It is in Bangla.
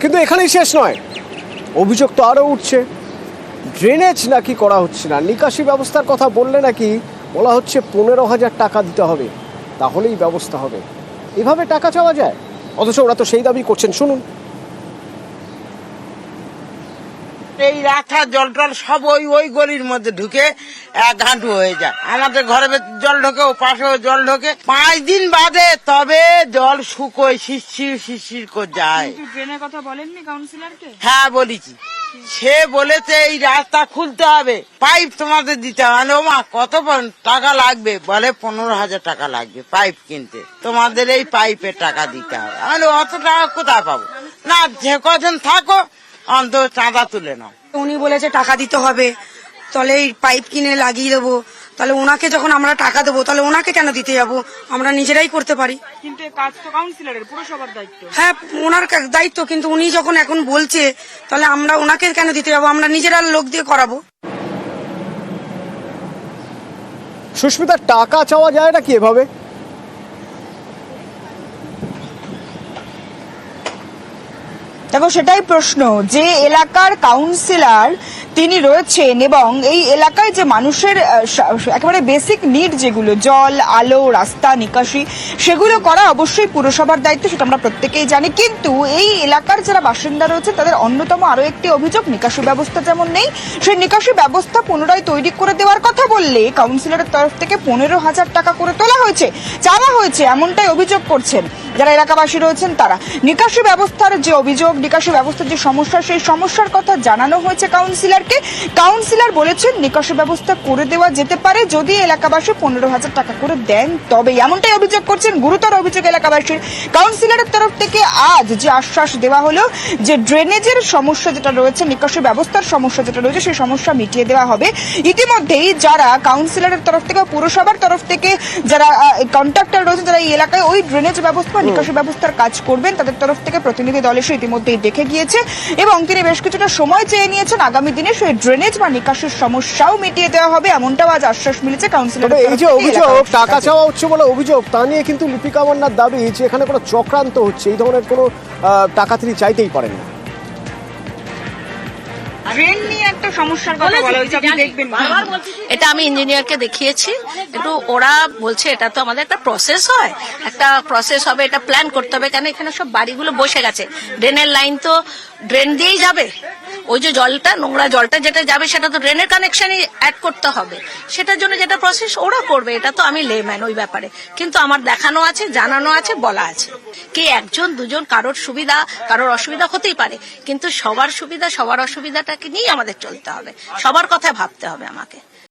কিন্তু এখানেই শেষ নয়, অভিযোগ তো আরও উঠছে। ড্রেনেজ নাকি করা হচ্ছে না, নিকাশি ব্যবস্থার কথা বললে নাকি বলা হচ্ছে 15,000 টাকা দিতে হবে, তাহলেই ব্যবস্থা হবে। এভাবে টাকা চাওয়া যায়? অথচ ওরা তো সেই দাবি করছেন, শুনুন। এই রাস্তা জল টল সব ওই গলির মধ্যে ঢুকে এক হাঁটু হয়ে যায়। আমাদের ঘরে জল ঢোকে, ও পাশেও জল ঢোকে। 5 দিন বাদে তবে জল শুকোয়, শিরশির করে যায়। ড্রেনের কথা বলেননি কাউন্সিলরকে? হ্যাঁ বলেছি, সে বলেছে এই রাস্তা খুলতে হবে, পাইপ তোমাদের দিতে হবে। ও মা কত টাকা লাগবে? বলে 15,000 টাকা লাগবে পাইপ কিনতে, তোমাদের এই পাইপের টাকা দিতে হবে। আমি অত টাকা কোথায় পাবো? না, যে কজন থাকো অন্তত চাঁদা তুলে নাও। উনি বলেছে টাকা দিতে হবে, তাহলে এই পাইপ কিনে লাগিয়ে দেবো। তাহলে ওনাকে যখন আমরা টাকা দেবো তাহলে ওনাকে কেন দিতে যাবো? আমরা নিজেরাই করতে পারি। কিন্তু কাজ তো কাউন্সিলরের, পুরসভার দায়িত্ব। হ্যাঁ, ওনার দায়িত্ব, কিন্তু উনি যখন এখন বলছে তাহলে আমরা ওনাকে কেন দিতে যাবো? আমরা নিজেরা লোক দিয়ে করাবো। সুস্মিতা, টাকা চাওয়া যায় নাকি এভাবে? দেখো, সেটাই প্রশ্ন যে এলাকার কাউন্সিলর তিনি রয়েছেন এবং এই এলাকায় যে মানুষের একেবারে বেসিক নিড যেগুলো, জল, আলো, রাস্তা, নিকাশি, সেগুলো করা অবশ্যই পুরসভার দায়িত্ব, সেটা আমরা প্রত্যেকেই জানি। কিন্তু এই এলাকার যারা বাসিন্দা রয়েছে তাদের অন্যতম আরো একটি অভিযোগ, নিকাশি ব্যবস্থা যেমন নেই, সেই নিকাশি ব্যবস্থা পুনরায় তৈরি করে দেওয়ার কথা বললে কাউন্সিলরের তরফ থেকে 15,000 টাকা করে তোলা হয়েছে, চাওয়া হয়েছে, এমনটাই অভিযোগ করছেন যারা এলাকাবাসী রয়েছেন তারা। নিকাশি ব্যবস্থার যে অভিযোগ, নিকাশি ব্যবস্থার যে সমস্যা, সেই সমস্যার কথা জানানো হয়েছে কাউন্সিলরকে। কাউন্সিলর বলেছেন নিকাশি ব্যবস্থা করে দেওয়া যেতে পারে যদি এলাকাবাসী 15,000 টাকা করে দেন তবে, এমনটাই অভিযোগ করছেন, গুরুতর অভিযোগ এলাকাবাসীর। কাউন্সিলরের তরফ থেকে আজ যে আশ্বাস দেওয়া হলো যে ড্রেনেজের সমস্যা যেটা রয়েছে, নিকাশি ব্যবস্থার সমস্যা যেটা রয়েছে, সেই সমস্যা মিটিয়ে দেওয়া হবে। ইতিমধ্যেই যারা কাউন্সিলরের তরফ থেকে, পুরসভার তরফ থেকে যারা কন্ট্রাক্টর রয়েছে, যারা এই এলাকায় ওই ড্রেনেজ ব্যবস্থা, নিকাশি ব্যবস্থার কাজ করবেন, তাদের তরফ থেকে প্রতিনিধি দল এসে ইতিমধ্যেই দেখে গিয়েছে এবং তিনি বেশ কিছুটা সময় চেয়ে নিয়েছেন। আগামী দিনে সেই ড্রেনেজ বা নিকাশির সমস্যাও মিটিয়ে দেওয়া হবে, এমনটাও আজ আশ্বাস মিলেছে কাউন্সিলরের। এই যে অভিযোগ টাকা চাওয়া হচ্ছে বলে অভিযোগ, তা নিয়ে কিন্তু লিপিকা মান্নার দাবি যে এখানে কোনো চক্রান্ত হচ্ছে, এই ধরনের কোনো টাকা তিনি চাইতেই পারেন না। ড্রেন নিয়ে একটা সমস্যার কথা বলা হয়েছে, আপনি দেখবেন। এটা আমি ইঞ্জিনিয়ারকে দেখিয়েছি, একটু ওরা বলছে এটা তো আমাদের একটা প্রসেস হয়, একটা প্রসেস হবে, এটা প্ল্যান করতে হবে, কেন এখানে সব বাড়িগুলো বসে গেছে, ড্রেনের লাইন তো ড্রেন দিয়েই যাবে, ওই যে জলটা, নোংরা জলটা যেটা যাবে সেটা তো ড্রেনের কানেকশনই অ্যাড করতে হবে, সেটার জন্য যেটা প্রসেস ওরা করবে, এটা তো আমি লেম্যান ওই ব্যাপারে, কিন্তু আমার দেখানো আছে, জানানো আছে, বলা আছে। কে একজন দুজন কারোর সুবিধা কারোর অসুবিধা হতেই পারে, কিন্তু সবার সুবিধা সবার অসুবিধাটাকে নিয়ে আমাদের চলতে হবে, সবার কথা ভাবতে হবে আমাকে।